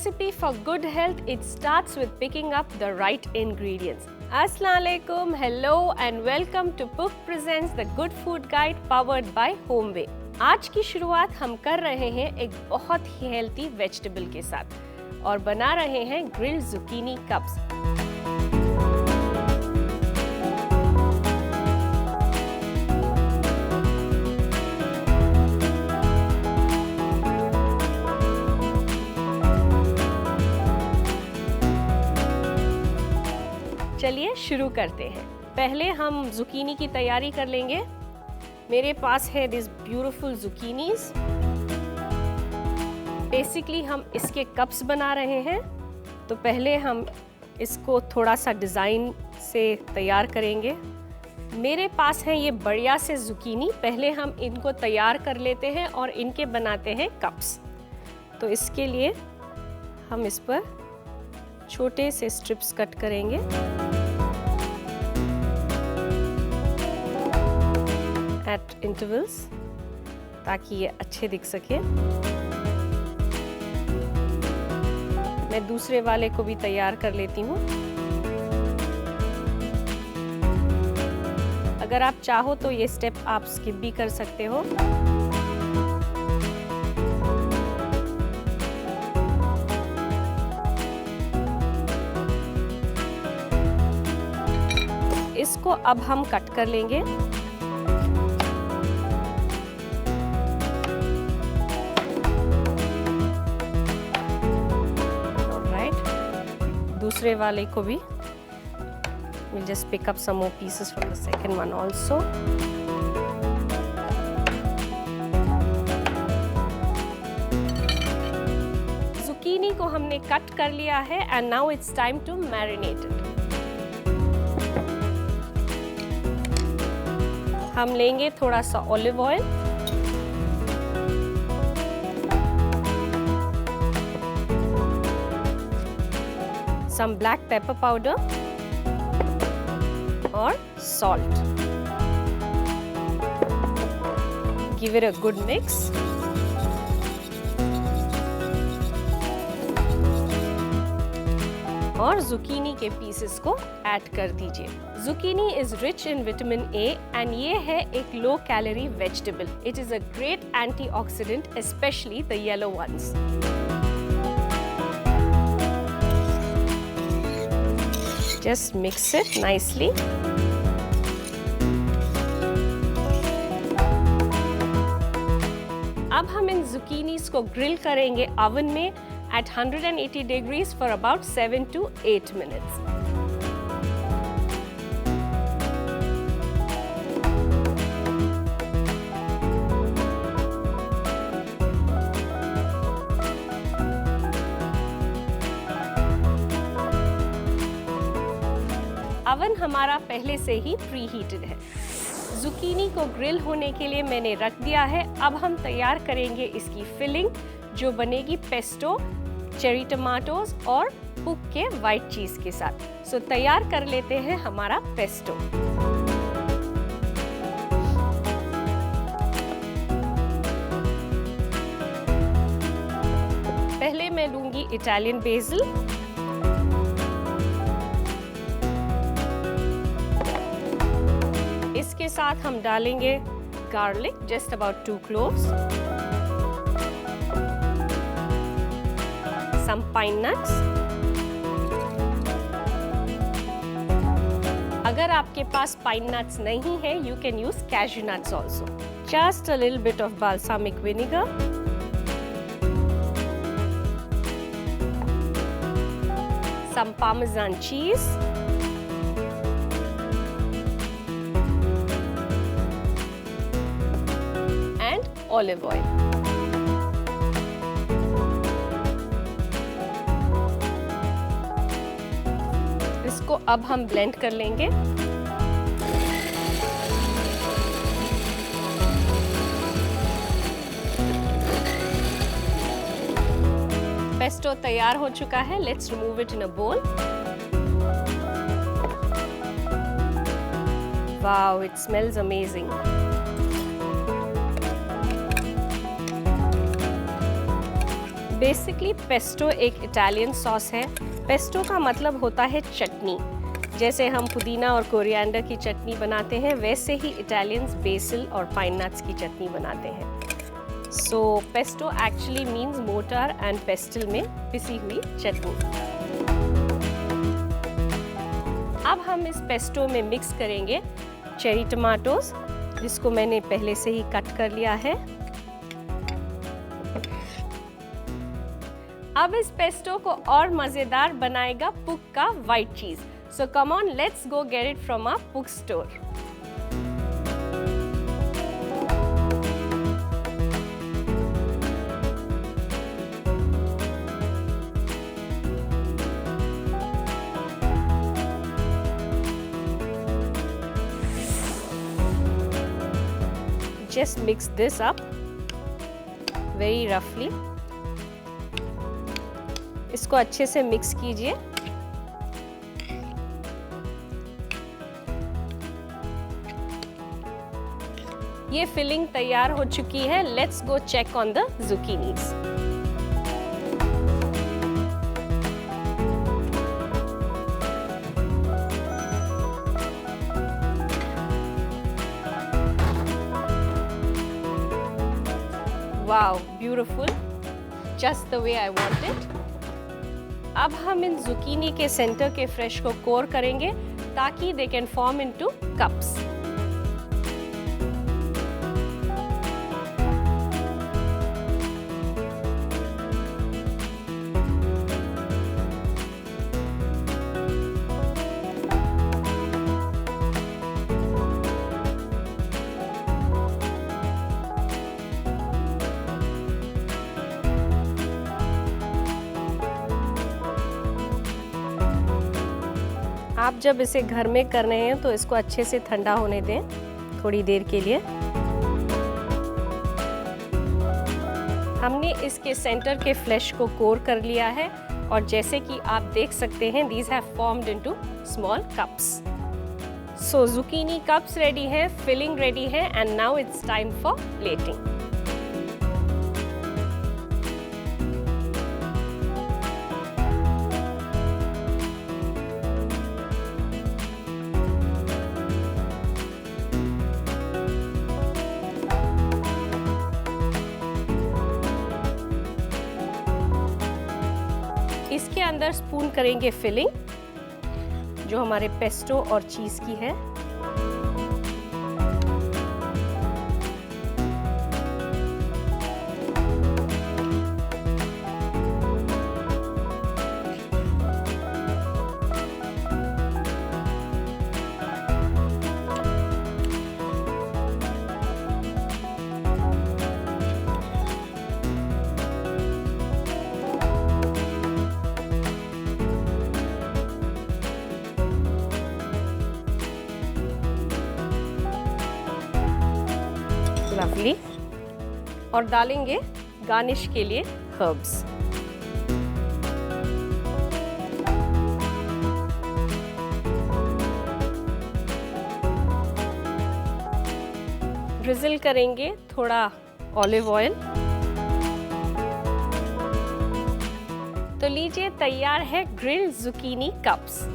recipe for good health, it starts with picking up the right ingredients. Assalamu alaikum, hello and welcome to Puck Presents the Good Food Guide powered by Homeway. आज की शुरुआत हम कर रहे हैं एक बहुत ही हेल्थी वेजिटेबल के साथ और बना रहे हैं ग्रिल्ड zucchini cups. चलिए शुरू करते हैं. पहले हम जुकीनी की तैयारी कर लेंगे. मेरे पास है दिस ब्यूटीफुल zucchinis. बेसिकली हम इसके कप्स बना रहे हैं. तो पहले हम इसको थोड़ा सा डिज़ाइन से तैयार करेंगे. मेरे पास है ये बढ़िया से zucchini. पहले हम इनको तैयार कर लेते हैं और इनके बनाते हैं कप्स. तो इसके लिए हम इस पर छोटे से स्ट्रिप्स कट करेंगे. एट इंटरवल्स ताकि ये अच्छे दिख सके. मैं दूसरे वाले को भी तैयार कर लेती हूँ. अगर आप चाहो तो ये स्टेप आप स्किप भी कर सकते हो. इसको अब हम कट कर लेंगे. दूसरे वाले को भी we'll just pick up some more pieces from the second one also. zucchini को हमने कट कर लिया है and now it's time to marinate it. हम लेंगे थोड़ा सा olive oil, some black pepper powder और salt. Give it a good mix. और zucchini के पीसेस को ऐड कर दीजिए. Zucchini is rich in vitamin A and ये है एक low calorie vegetable. It is a great antioxidant, especially the yellow ones. Just mix it nicely. अब हम इन zucchinis को ग्रिल करेंगे ओवन में at 180 degrees for about 7 to 8 minutes. Oven हमारा पहले से ही प्री हीटेड है. zucchini को ग्रिल होने के लिए मैंने रख दिया है. अब हम तैयार करेंगे इसकी फिलिंग जो बनेगी पेस्टो, चेरी टमाटोज और पुक के व्हाइट चीज के साथ. सो तैयार कर लेते हैं हमारा पेस्टो. पहले मैं लूंगी इटालियन बेसिल, इसके साथ हम डालेंगे garlic, just about 2 cloves, some pine nuts. अगर आपके पास pine nuts नहीं है, you can use cashew nuts also. Just a little bit of balsamic vinegar. Some Parmesan cheese. And olive oil. इसको अब हम ब्लेंड कर लेंगे. पेस्टो तैयार हो चुका है. लेट्स रिमूव इट इन अ बोल. Wow, it smells amazing. Basically pesto एक इटालियन सॉस है। पेस्टो का मतलब होता है चटनी। जैसे हम पुदीना और कोरिएंडर की चटनी बनाते हैं, वैसे ही इटालियंस बेसिल और पाइन नट्स की चटनी बनाते हैं। So pesto actually means mortar and pestle में पिसी हुई चटनी। अब हम इस पेस्टो में मिक्स करेंगे चेरी टमाटोज, जिसको मैंने पहले से ही कट कर लिया है। अब इस पेस्टो को और मजेदार बनाएगा पुक का white cheese. So come on, let's go get it from our Puck store. Just mix this up very roughly. इसको अच्छे से मिक्स कीजिए। ये फिलिंग तैयार हो चुकी है। Let's go check on the zucchinis. Wow, beautiful, just the way I want it. अब हम इन zucchini के सेंटर के फ्रेश को कोर करेंगे ताकि they can form into cups. आप जब इसे घर में कर रहे हैं तो इसको अच्छे से ठंडा होने दें थोड़ी देर के लिए। हमने इसके सेंटर के फ्लैश को कोर कर लिया है और जैसे कि आप देख सकते हैं, these have formed into small cups. So zucchini cups ready हैं, फिलिंग रेडी है, and now it's time for plating. इसके अंदर स्पून करेंगे फिलिंग, जो हमारे पेस्टो और चीज की है। लवली, और डालेंगे गार्निश के लिए हर्ब्स। ड्रिजल करेंगे थोड़ा ऑलिव ऑयल। तो लीजिए, तैयार है ग्रिल्ड zucchini कप्स।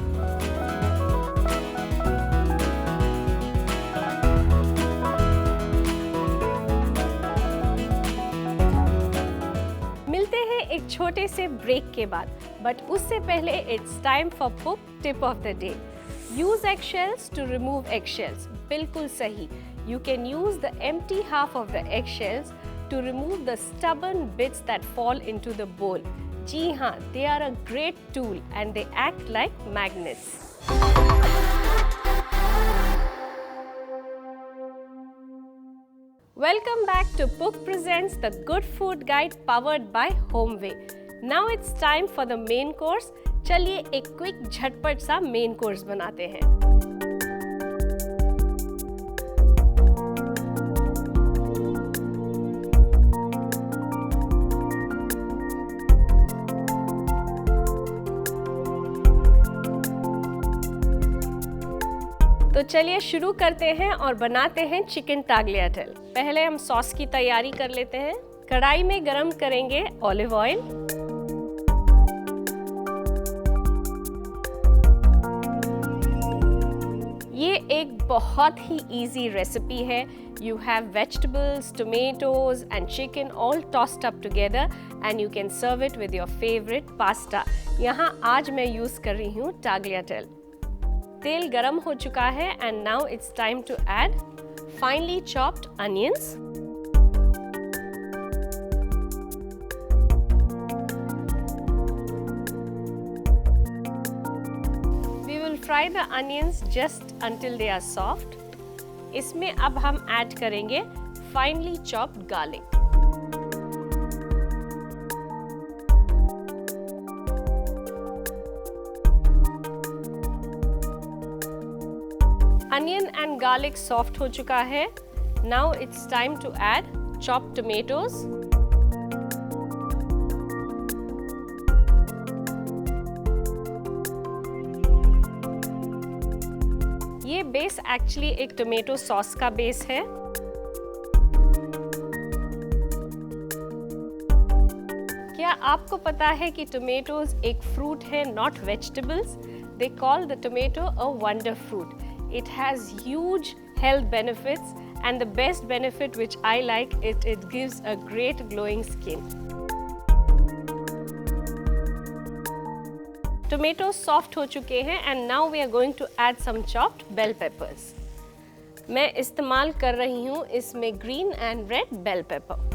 एक छोटे से ब्रेक के बाद, बट उससे पहले it's time for cook tip of the day. Use eggshells to remove eggshells. बिल्कुल सही, you can use the empty half of the eggshells to remove the stubborn bits that fall into the bowl. जी हाँ, they are a great tool and they act like magnets. Welcome back to Puck Presents the Good Food Guide powered by Homeway. Now it's time for the main course. चलिए एक quick झटपट सा main course बनाते हैं। तो चलिए शुरू करते हैं और बनाते हैं चिकन टाग्लियाटेल। पहले हम सॉस की तैयारी कर लेते हैं। कढ़ाई में गरम करेंगे ऑलिव ऑयल। ये एक बहुत ही इजी रेसिपी है। You have vegetables, tomatoes and chicken all tossed up together and you can serve it with your favorite pasta. यहाँ आज मैं यूज़ कर रही हूँ tagliatelle। तेल गरम हो चुका है and now it's time to add finely chopped onions, we will fry the onions just until they are soft. इसमें अब हम ऐड करेंगे finally chopped garlic. Onion and garlic soft हो चुका है। Now it's time to add chopped tomatoes. ये base actually एक tomato sauce का बेस है। क्या आपको पता है कि टोमेटोज एक फ्रूट है, not vegetables? They call the tomato a wonder fruit. It has huge health benefits and the best benefit which I like it gives a great glowing skin. Tomatoes soft हो चुके हैं and now we are going to add some chopped bell peppers. मैं इस्तेमाल कर रही हूँ इसमें green and red bell pepper.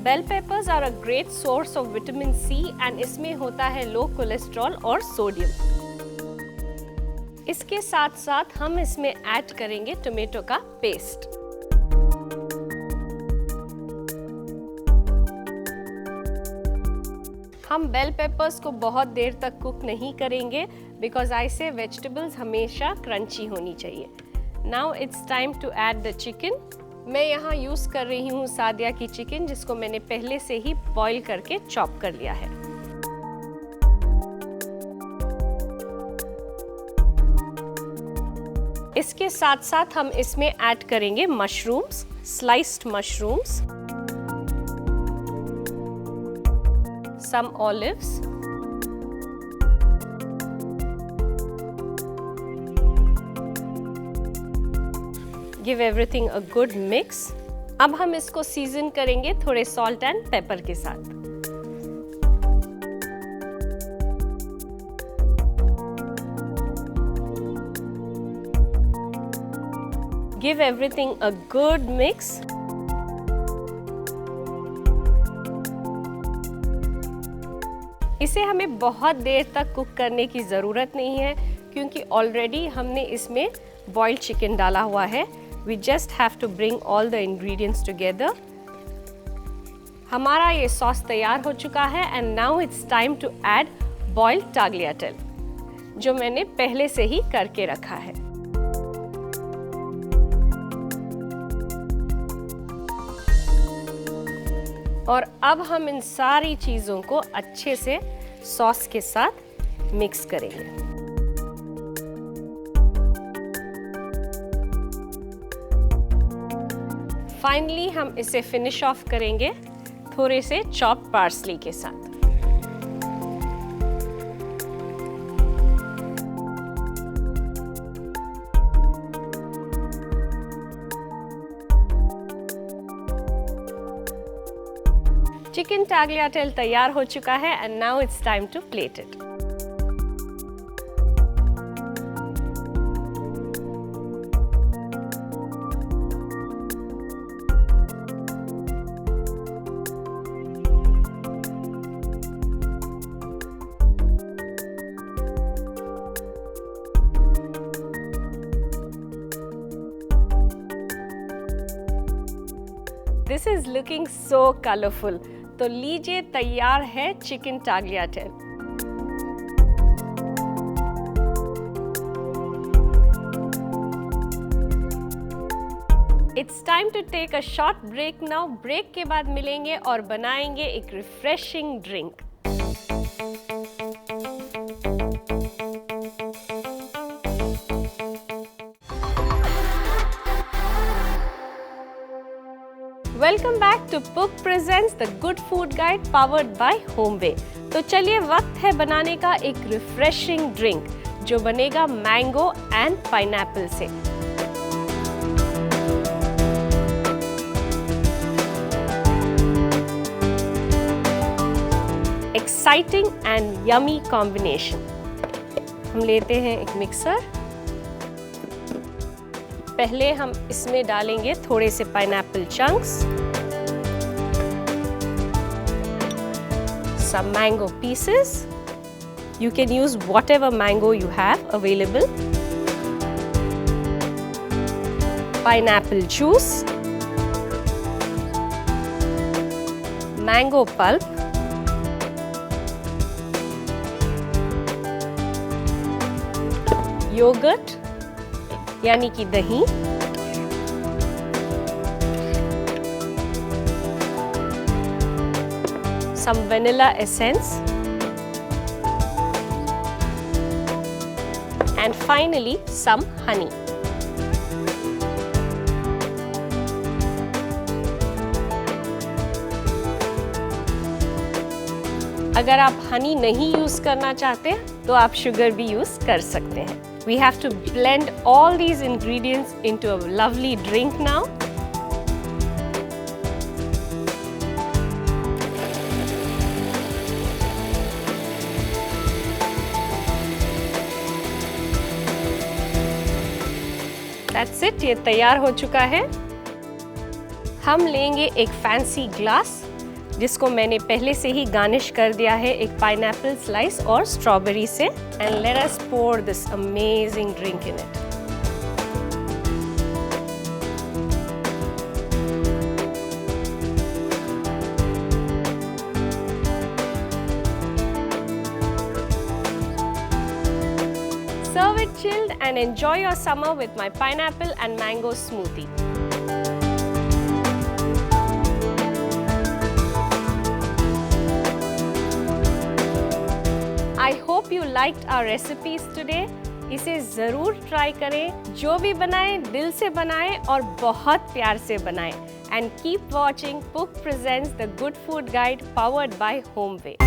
Bell peppers are a great source of vitamin C and इसमें होता है लो कोलेस्ट्रॉल और सोडियम। इसके साथ साथ हम इसमें ऐड करेंगे टोमेटो का पेस्ट। हम बेल पेपर्स को बहुत देर तक कुक नहीं करेंगे बिकॉज आई से वेजिटेबल्स हमेशा क्रंची होनी चाहिए। Now it's time to add the chicken. मैं यहाँ यूज़ कर रही हूँ सादिया की चिकन जिसको मैंने पहले से ही बॉईल करके चॉप कर लिया है। इसके साथ साथ हम इसमें ऐड करेंगे mushrooms, sliced mushrooms, some olives, give everything a good mix। अब हम इसको सीजन करेंगे थोड़े सॉल्ट एंड पेपर के साथ। Give everything a good mix। इसे हमें बहुत देर तक कुक करने की ज़रूरत नहीं है क्योंकि ऑलरेडी हमने इसमें बॉइल्ड चिकन डाला हुआ है। We just have to bring all the ingredients together. हमारा ये सॉस तैयार हो चुका है and now it's time to add boiled tagliatelle जो मैंने पहले से ही करके रखा है। और अब हम इन सारी चीज़ों को अच्छे से सॉस के साथ मिक्स करेंगे। फाइनली हम इसे फिनिश ऑफ करेंगे थोड़े से चॉप पार्सली के साथ। चिकन टाग्लियाटेल तैयार हो चुका है and now it's time to plate it. This is looking so colorful। तो लीजिए तैयार है chicken tagliatelle. It's time to take a short break now। Break के बाद मिलेंगे और बनाएंगे एक refreshing drink. Welcome back to Puck presents the good food guide powered by Homeway. तो चलिए वक्त है बनाने का एक रिफ्रेशिंग ड्रिंक जो बनेगा मैंगो एंड पाइनएप्पल से। Exciting and yummy combination. हम लेते हैं एक मिक्सर। पहले हम इसमें डालेंगे थोड़े से pineapple chunks, some mango pieces. You can use whatever mango you have available. Pineapple juice, mango pulp, yogurt यानी कि दही, some vanilla essence, and finally some honey. अगर आप हनी नहीं यूज करना चाहते तो आप शुगर भी यूज कर सकते हैं। We have to blend all these ingredients into a lovely drink now. That's it, ये तैयार हो चुका है। हम लेंगे एक फैंसी ग्लास जिसको मैंने पहले से ही गार्निश कर दिया है एक पाइनएप्पल स्लाइस और स्ट्रॉबेरी से, and let us pour this amazing drink in it. Serve it chilled and enjoy your summer with my pineapple and mango smoothie. I hope you liked our recipes today. इसे ज़रूर try करें, जो भी बनाएं दिल से बनाएं और बहुत प्यार से बनाएं। And keep watching Puck Presents the Good Food Guide powered by Homeway.